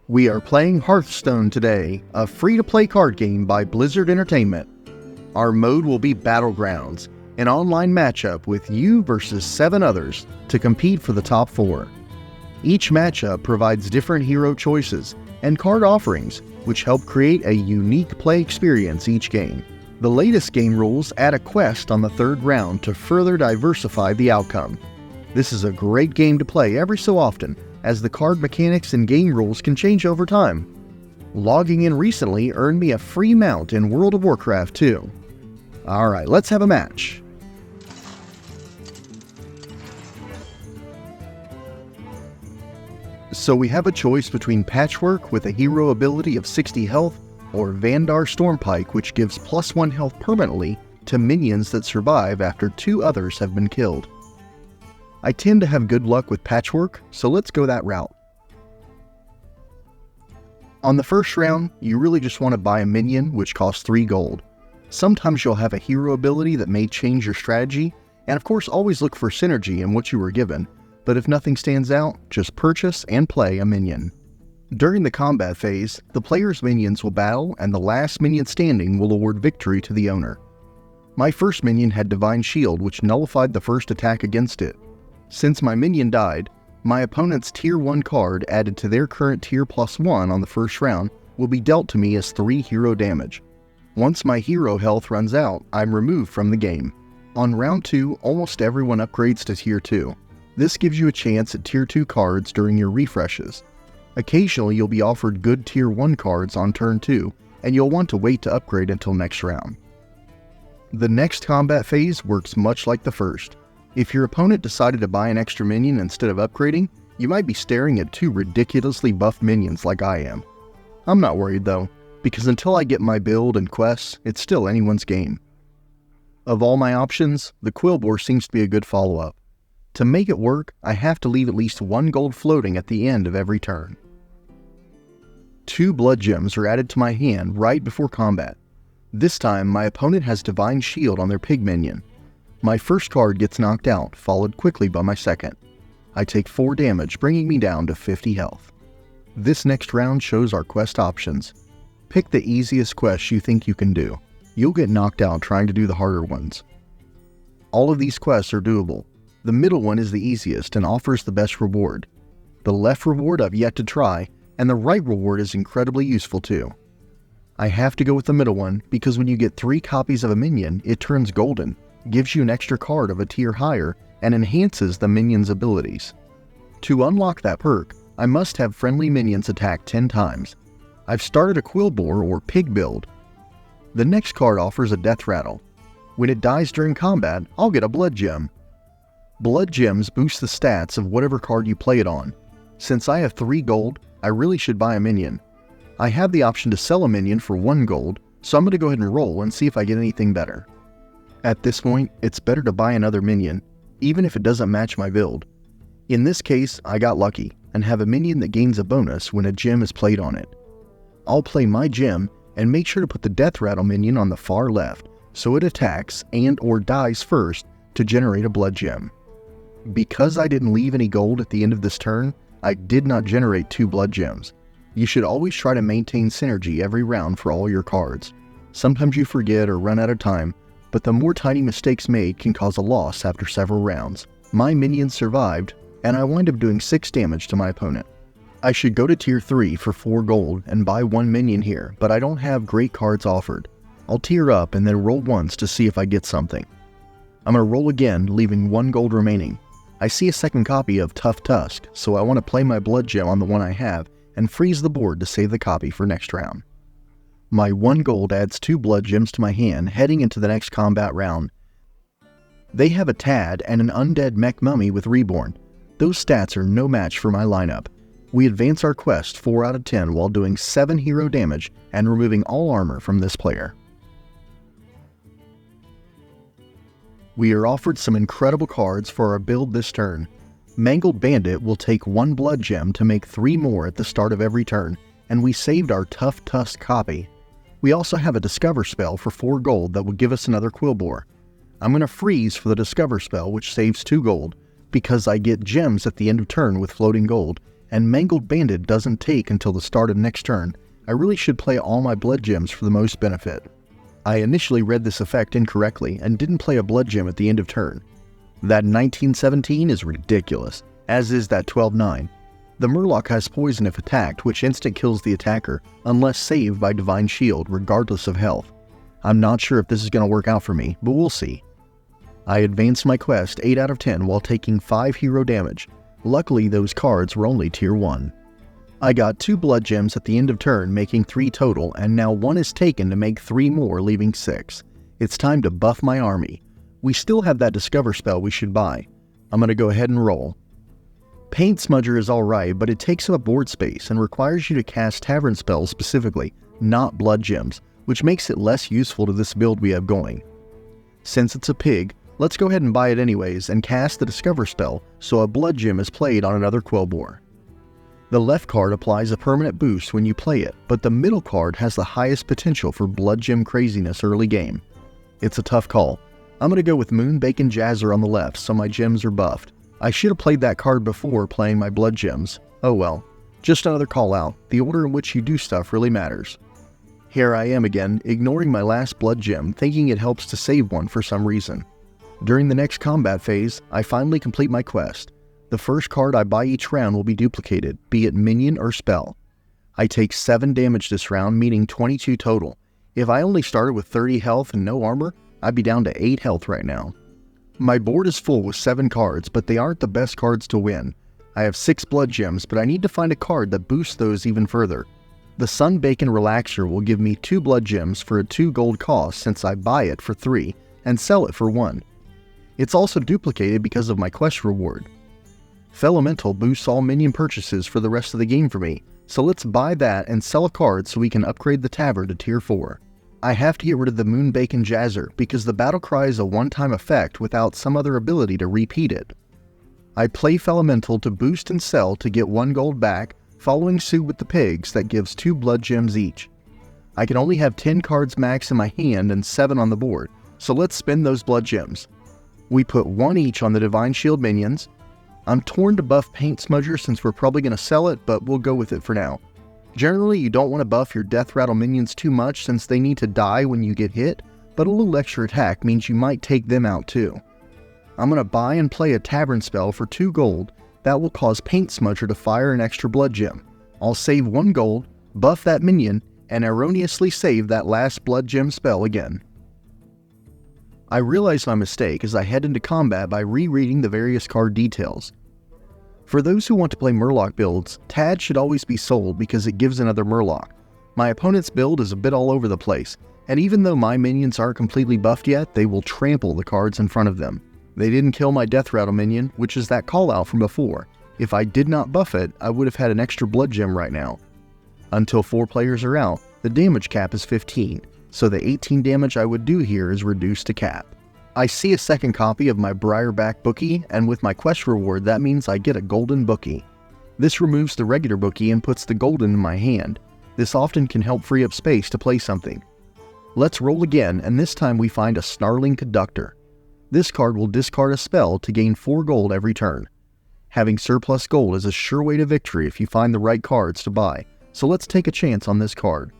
We are playing Hearthstone today, a free-to-play card game by Blizzard Entertainment. Our mode will be Battlegrounds, an online matchup with you versus 7 others to compete for the top 4. Each matchup provides different hero choices and card offerings, which help create a unique play experience each game. The latest game rules add a quest on the 3rd round to further diversify the outcome. This is a great game to play every so often, as the card mechanics and game rules can change over time. Logging in recently earned me a free mount in World of Warcraft too. Alright, let's have a match. So we have a choice between Patchwork with a hero ability of 60 health, or Vandar Stormpike, which gives +1 health permanently to minions that survive after 2 others have been killed. I tend to have good luck with Patchwork, so let's go that route. On the first round, you really just want to buy a minion which costs 3 gold. Sometimes you'll have a hero ability that may change your strategy, and of course always look for synergy in what you were given, but if nothing stands out, just purchase and play a minion. During the combat phase, the player's minions will battle and the last minion standing will award victory to the owner. My first minion had Divine Shield, which nullified the first attack against it. Since my minion died, my opponent's tier 1 card added to their current tier +1 on the first round will be dealt to me as 3 hero damage. Once my hero health runs out, I'm removed from the game. On round 2, almost everyone upgrades to tier 2. This gives you a chance at tier 2 cards during your refreshes. Occasionally you'll be offered good tier 1 cards on turn 2, and you'll want to wait to upgrade until next round. The next combat phase works much like the first. If your opponent decided to buy an extra minion instead of upgrading, you might be staring at 2 ridiculously buffed minions like I am. I'm not worried though, because until I get my build and quests, it's still anyone's game. Of all my options, the Quillbore seems to be a good follow-up. To make it work, I have to leave at least 1 gold floating at the end of every turn. 2 blood gems are added to my hand right before combat. This time, my opponent has Divine Shield on their pig minion. My first card gets knocked out, followed quickly by my second. I take 4 damage, bringing me down to 50 health. This next round shows our quest options. Pick the easiest quest you think you can do. You'll get knocked out trying to do the harder ones. All of these quests are doable. The middle one is the easiest and offers the best reward. The left reward I've yet to try, and the right reward is incredibly useful too. I have to go with the middle one because when you get 3 copies of a minion, it turns golden, gives you an extra card of a tier higher, and enhances the minion's abilities. To unlock that perk, I must have friendly minions attack 10 times. I've started a Quillbore or pig build. The next card offers a death rattle. When it dies during combat, I'll get a blood gem. Blood gems boost the stats of whatever card you play it on. Since I have 3 gold, I really should buy a minion. I have the option to sell a minion for 1 gold, so I'm going to go ahead and roll and see if I get anything better. At this point, it's better to buy another minion, even if it doesn't match my build. In this case, I got lucky, and have a minion that gains a bonus when a gem is played on it. I'll play my gem, and make sure to put the Death Rattle minion on the far left, so it attacks and or dies first to generate a blood gem. Because I didn't leave any gold at the end of this turn, I did not generate 2 blood gems. You should always try to maintain synergy every round for all your cards. Sometimes you forget or run out of time, but the more tiny mistakes made can cause a loss after several rounds. My minions survived, and I wind up doing 6 damage to my opponent. I should go to tier 3 for 4 gold and buy 1 minion here, but I don't have great cards offered. I'll tier up and then roll once to see if I get something. I'm going to roll again, leaving 1 gold remaining. I see a second copy of Tough Tusk, so I want to play my blood gem on the one I have and freeze the board to save the copy for next round. My 1 gold adds 2 blood gems to my hand heading into the next combat round. They have a Tad and an undead mech mummy with Reborn. Those stats are no match for my lineup. We advance our quest 4 out of 10 while doing 7 hero damage and removing all armor from this player. We are offered some incredible cards for our build this turn. Mangled Bandit will take 1 blood gem to make 3 more at the start of every turn, and we saved our Tough Tusk copy. We also have a Discover spell for 4 gold that will give us another Quillbore. I'm going to freeze for the Discover spell, which saves 2 gold, because I get gems at the end of turn with floating gold, and Mangled Bandit doesn't take until the start of next turn, I really should play all my blood gems for the most benefit. I initially read this effect incorrectly and didn't play a blood gem at the end of turn. That 1917 is ridiculous, as is that 12-9. The Murloc has poison if attacked, which instant kills the attacker, unless saved by Divine Shield, regardless of health. I'm not sure if this is going to work out for me, but we'll see. I advanced my quest 8 out of 10 while taking 5 hero damage. Luckily, those cards were only tier 1. I got 2 blood gems at the end of turn, making 3 total, and now 1 is taken to make 3 more, leaving 6. It's time to buff my army. We still have that Discover spell we should buy. I'm going to go ahead and roll. Paint Smudger is alright, but it takes up board space and requires you to cast Tavern spells specifically, not blood gems, which makes it less useful to this build we have going. Since it's a pig, let's go ahead and buy it anyways and cast the Discover spell so a blood gem is played on another Quellbore. The left card applies a permanent boost when you play it, but the middle card has the highest potential for blood gem craziness early game. It's a tough call. I'm going to go with Moonbacon Jazzer on the left so my gems are buffed. I should have played that card before playing my blood gems. Oh well. Just another call out. The order in which you do stuff really matters. Here I am again, ignoring my last blood gem, thinking it helps to save one for some reason. During the next combat phase, I finally complete my quest. The first card I buy each round will be duplicated, be it minion or spell. I take 7 damage this round, meaning 22 total. If I only started with 30 health and no armor, I'd be down to 8 health right now. My board is full with 7 cards, but they aren't the best cards to win. I have 6 blood gems, but I need to find a card that boosts those even further. The Sunbacon Relaxer will give me 2 blood gems for a 2 gold cost since I buy it for 3 and sell it for 1. It's also duplicated because of my quest reward. Fellemental boosts all minion purchases for the rest of the game for me, so let's buy that and sell a card so we can upgrade the Tavern to tier 4. I have to get rid of the Moonbacon Jazzer because the battle cry is a one-time effect without some other ability to repeat it. I play Fellemental to boost and sell to get 1 gold back, following suit with the pigs that gives 2 blood gems each. I can only have 10 cards max in my hand and 7 on the board, so let's spend those blood gems. We put 1 each on the Divine Shield minions. I'm torn to buff Paint Smudger since we're probably going to sell it, but we'll go with it for now. Generally, you don't want to buff your Death Rattle minions too much since they need to die when you get hit, but a little extra attack means you might take them out too. I'm going to buy and play a Tavern spell for 2 gold that will cause Paint Smudger to fire an extra blood gem. I'll save 1 gold, buff that minion, and erroneously save that last blood gem spell again. I realize my mistake as I head into combat by rereading the various card details. For those who want to play Murloc builds, Tad should always be sold because it gives another Murloc. My opponent's build is a bit all over the place, and even though my minions aren't completely buffed yet, they will trample the cards in front of them. They didn't kill my Death Rattle minion, which is that call out from before. If I did not buff it, I would have had an extra blood gem right now. Until 4 players are out, the damage cap is 15, so the 18 damage I would do here is reduced to cap. I see a second copy of my Briarback Bookie, and with my quest reward that means I get a golden bookie. This removes the regular bookie and puts the golden in my hand. This often can help free up space to play something. Let's roll again, and this time we find a Snarling Conductor. This card will discard a spell to gain 4 gold every turn. Having surplus gold is a sure way to victory if you find the right cards to buy, so let's take a chance on this card.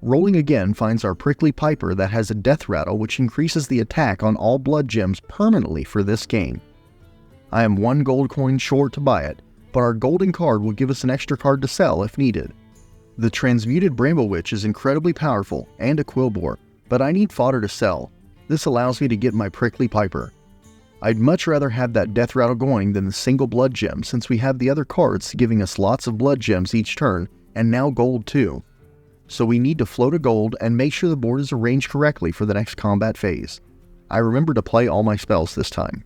Rolling again finds our Prickly Piper that has a Death Rattle which increases the attack on all blood gems permanently for this game. I am 1 gold coin short to buy it, but our golden card will give us an extra card to sell if needed. The Transmuted Bramble Witch is incredibly powerful and a Quillbore, but I need fodder to sell. This allows me to get my Prickly Piper. I'd much rather have that Death Rattle going than the single blood gem since we have the other cards giving us lots of blood gems each turn and now gold too. So we need to float a gold and make sure the board is arranged correctly for the next combat phase. I remember to play all my spells this time.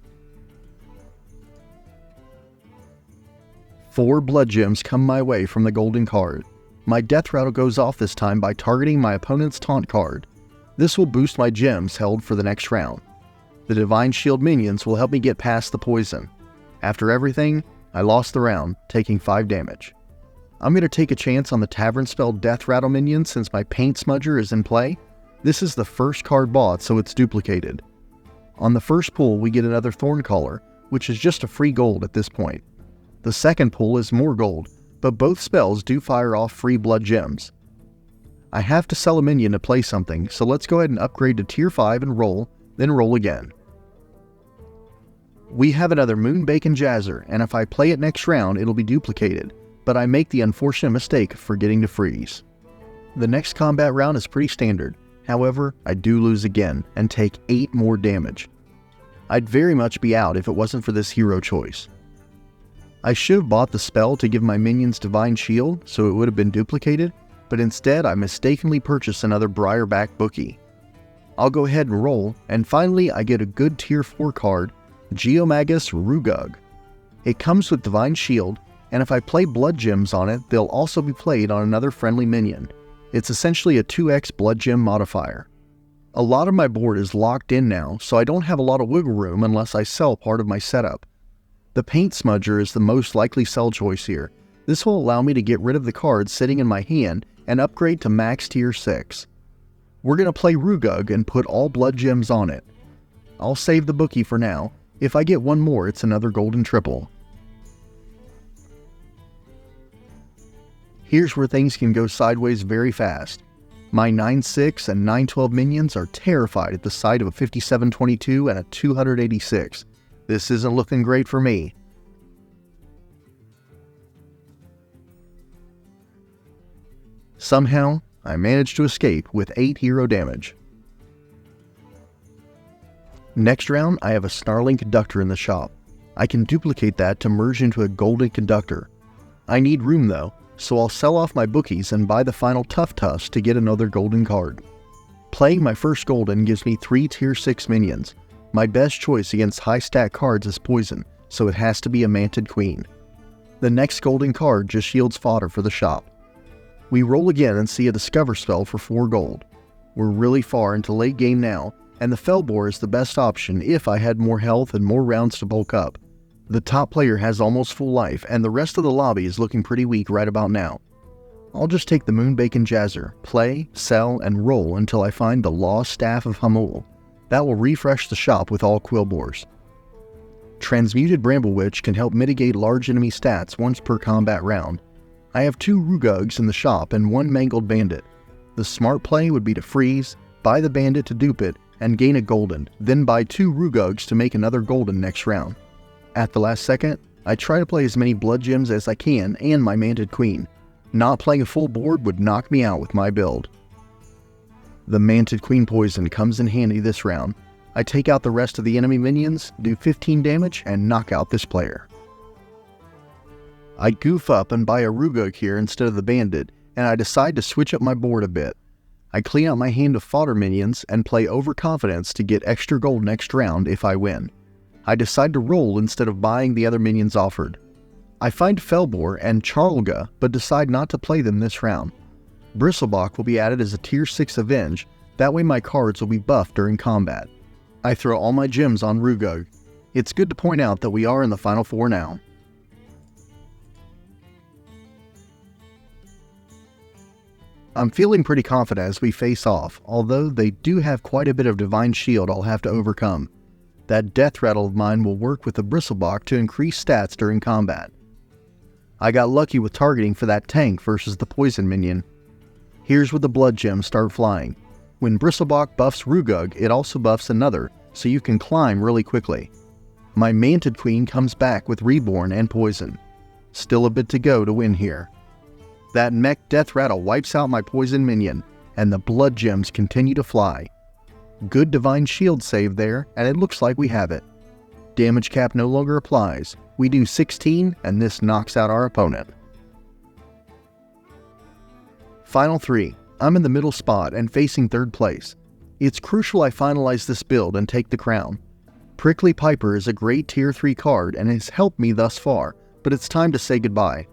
4 blood gems come my way from the golden card. My Death Rattle goes off this time by targeting my opponent's taunt card. This will boost my gems held for the next round. The Divine Shield minions will help me get past the poison. After everything, I lost the round, taking 5 damage. I'm going to take a chance on the Tavern spell Death Rattle minion since my Paint Smudger is in play. This is the first card bought, so it's duplicated. On the first pull, we get another Thorncaller, which is just a free gold at this point. The second pull is more gold, but both spells do fire off free blood gems. I have to sell a minion to play something, so let's go ahead and upgrade to tier 5 and roll, then roll again. We have another Moonbacon Jazzer, and if I play it next round it'll be duplicated, but I make the unfortunate mistake of forgetting to freeze. The next combat round is pretty standard, however I do lose again and take 8 more damage. I'd very much be out if it wasn't for this hero choice. I should have bought the spell to give my minions Divine Shield so it would have been duplicated, but instead I mistakenly purchased another Briarback Bookie. I'll go ahead and roll, and finally I get a good tier 4 card, Geomagus Rugug. It comes with Divine Shield, and if I play blood gems on it, they'll also be played on another friendly minion. It's essentially a 2x blood gem modifier. A lot of my board is locked in now, so I don't have a lot of wiggle room unless I sell part of my setup. The Paint Smudger is the most likely sell choice here. This will allow me to get rid of the cards sitting in my hand and upgrade to max tier 6. We're going to play Rugug and put all blood gems on it. I'll save the bookie for now. If I get one more, it's another golden triple. Here's where things can go sideways very fast. My 9-6 and 9-12 minions are terrified at the sight of a 57-22 and a 286. This isn't looking great for me. Somehow, I managed to escape with 8 hero damage. Next round, I have a Snarling Conductor in the shop. I can duplicate that to merge into a Golden Conductor. I need room though, so I'll sell off my bookies and buy the final Tough Tusk to get another golden card. Playing my first golden gives me 3 tier 6 minions. My best choice against high stat cards is poison, so it has to be a Manted Queen. The next golden card just shields fodder for the shop. We roll again and see a Discover spell for 4 gold. We're really far into late game now, and the Felbor is the best option if I had more health and more rounds to bulk up. The top player has almost full life, and the rest of the lobby is looking pretty weak right about now. I'll just take the Moonbacon Jazzer, play, sell, and roll until I find the Lost Staff of Hamul. That will refresh the shop with all Quillbors. Transmuted Bramble Witch can help mitigate large enemy stats once per combat round. I have 2 Rugugs in the shop and 1 Mangled Bandit. The smart play would be to freeze, buy the bandit to dupe it, and gain a golden, then buy 2 Rugugs to make another golden next round. At the last second, I try to play as many blood gems as I can and my Manted Queen. Not playing a full board would knock me out with my build. The Manted Queen poison comes in handy this round. I take out the rest of the enemy minions, do 15 damage, and knock out this player. I goof up and buy a Rugug here instead of the bandit, and I decide to switch up my board a bit. I clean out my hand of fodder minions and play Overconfidence to get extra gold next round if I win. I decide to roll instead of buying the other minions offered. I find Felbor and Charlga, but decide not to play them this round. Bristlebach will be added as a tier 6 Avenge, that way my cards will be buffed during combat. I throw all my gems on Rugug. It's good to point out that we are in the final 4 now. I'm feeling pretty confident as we face off, although they do have quite a bit of Divine Shield I'll have to overcome. That Death Rattle of mine will work with the Bristlebach to increase stats during combat. I got lucky with targeting for that tank versus the poison minion. Here's where the blood gems start flying. When Bristlebach buffs Rugug, it also buffs another, so you can climb really quickly. My Manted Queen comes back with Reborn and Poison. Still a bit to go to win here. That mech Death Rattle wipes out my poison minion, and the blood gems continue to fly. Good Divine Shield save there, and it looks like we have it. Damage cap no longer applies. We do 16, and this knocks out our opponent. Final 3. I'm in the middle spot and facing 3rd place. It's crucial I finalize this build and take the crown. Prickly Piper is a great tier 3 card and has helped me thus far, but it's time to say goodbye.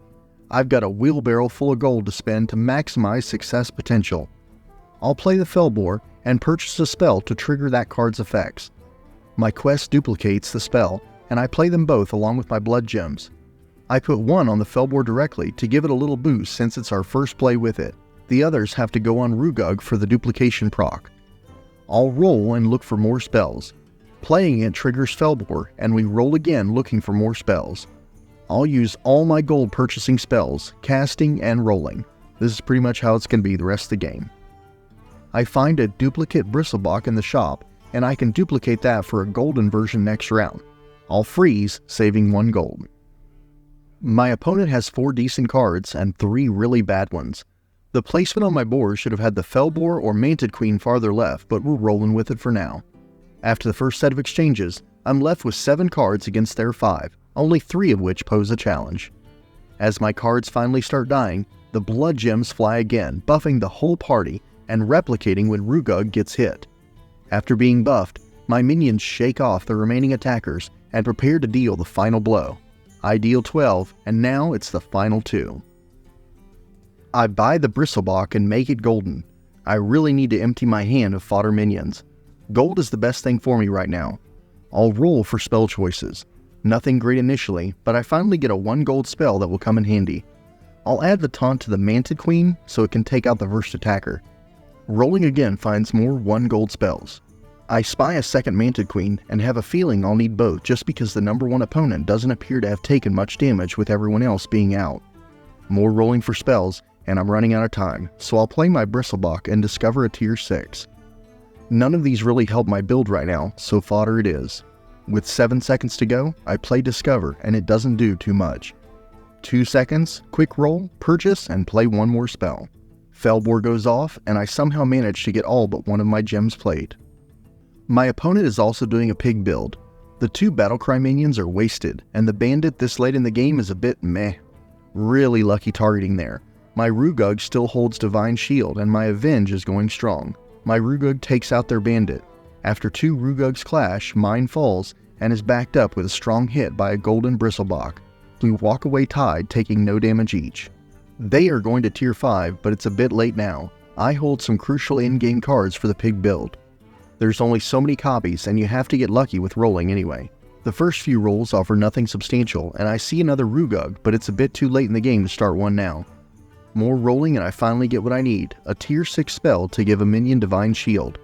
I've got a wheelbarrow full of gold to spend to maximize success potential. I'll play the Felbor and purchase a spell to trigger that card's effects. My quest duplicates the spell, and I play them both along with my blood gems. I put one on the Felbor directly to give it a little boost since it's our first play with it. The others have to go on Rugug for the duplication proc. I'll roll and look for more spells. Playing it triggers Felbor, and we roll again looking for more spells. I'll use all my gold purchasing spells, casting, and rolling. This is pretty much how it's going to be the rest of the game. I find a duplicate Bristlebok in the shop, and I can duplicate that for a golden version next round. I'll freeze, saving 1 gold. My opponent has 4 decent cards and 3 really bad ones. The placement on my board should have had the Felboar or Manted Queen farther left, but we're rolling with it for now. After the first set of exchanges, I'm left with 7 cards against their 5, only 3 of which pose a challenge. As my cards finally start dying, the blood gems fly again, buffing the whole party and replicating when Rugug gets hit. After being buffed, my minions shake off the remaining attackers and prepare to deal the final blow. I deal 12, and now it's the final 2. I buy the Bristlebok and make it golden. I really need to empty my hand of fodder minions. Gold is the best thing for me right now. I'll roll for spell choices. Nothing great initially, but I finally get a 1 gold spell that will come in handy. I'll add the taunt to the Manted Queen so it can take out the first attacker. Rolling again finds more 1 gold spells. I spy a second Manted Queen and have a feeling I'll need both just because the number 1 opponent doesn't appear to have taken much damage with everyone else being out. More rolling for spells, and I'm running out of time, so I'll play my Bristlebok and discover a tier 6. None of these really help my build right now, so fodder it is. With 7 seconds to go, I play Discover and it doesn't do too much. 2 seconds, quick roll, purchase, and play 1 more spell. Felboar goes off, and I somehow manage to get all but 1 of my gems played. My opponent is also doing a pig build. The 2 Battlecry minions are wasted, and the bandit this late in the game is a bit meh. Really lucky targeting there. My Rugug still holds Divine Shield, and my Avenge is going strong. My Rugug takes out their bandit. After 2 Rugugs clash, mine falls, and is backed up with a strong hit by a golden Bristlebok. We walk away tied, taking no damage each. They are going to tier 5, but it's a bit late now. I hold some crucial in-game cards for the pig build. There's only so many copies, and you have to get lucky with rolling anyway. The first few rolls offer nothing substantial, and I see another Rugug, but it's a bit too late in the game to start one now. More rolling and I finally get what I need, a tier 6 spell to give a minion Divine Shield.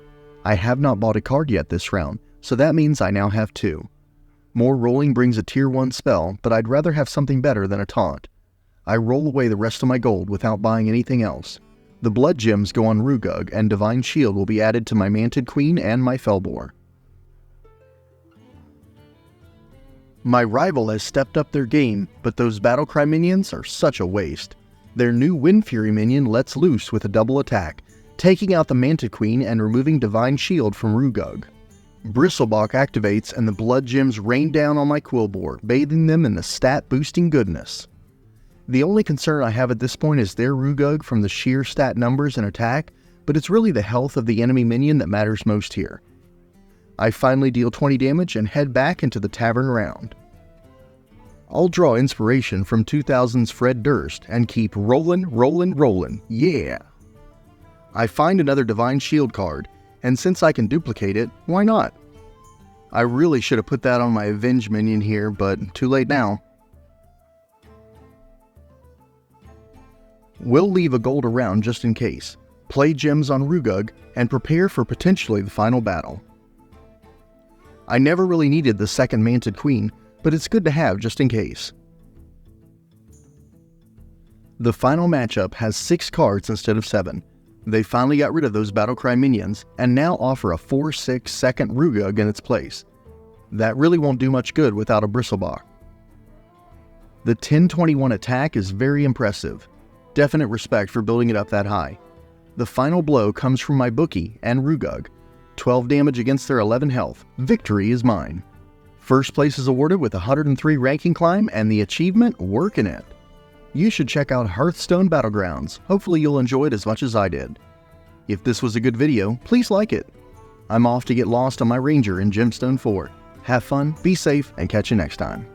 I have not bought a card yet this round, so that means I now have 2. More rolling brings a tier 1 spell, but I'd rather have something better than a taunt. I roll away the rest of my gold without buying anything else. The blood gems go on Rugug, and Divine Shield will be added to my Manted Queen and my Felboar. My rival has stepped up their game, but those Battlecry minions are such a waste. Their new Wind Fury minion lets loose with a double attack, taking out the Manted Queen and removing Divine Shield from Rugug. Bristlebok activates and the blood gems rain down on my Quillboar, bathing them in the stat-boosting goodness. The only concern I have at this point is their Rugug from the sheer stat numbers and attack, but it's really the health of the enemy minion that matters most here. I finally deal 20 damage and head back into the tavern round. I'll draw inspiration from 2000's Fred Durst and keep rollin', yeah! I find another Divine Shield card, and since I can duplicate it, why not? I really should have put that on my Avenge minion here, but too late now. We'll leave a gold around just in case, play gems on Rugug, and prepare for potentially the final battle. I never really needed the second Manted Queen, but it's good to have just in case. The final matchup has 6 cards instead of 7. They finally got rid of those Battlecry minions, and now offer a 4/6 second Rugug in its place. That really won't do much good without a Bristlebok. The 10/21 attack is very impressive. Definite respect for building it up that high. The final blow comes from my Bookie and Rugug. 12 damage against their 11 health. Victory is mine. First place is awarded with a 103 ranking climb and the achievement Working It. You should check out Hearthstone Battlegrounds. Hopefully you'll enjoy it as much as I did. If this was a good video, please like it. I'm off to get lost on my Ranger in Gemstone 4. Have fun, be safe, and catch you next time.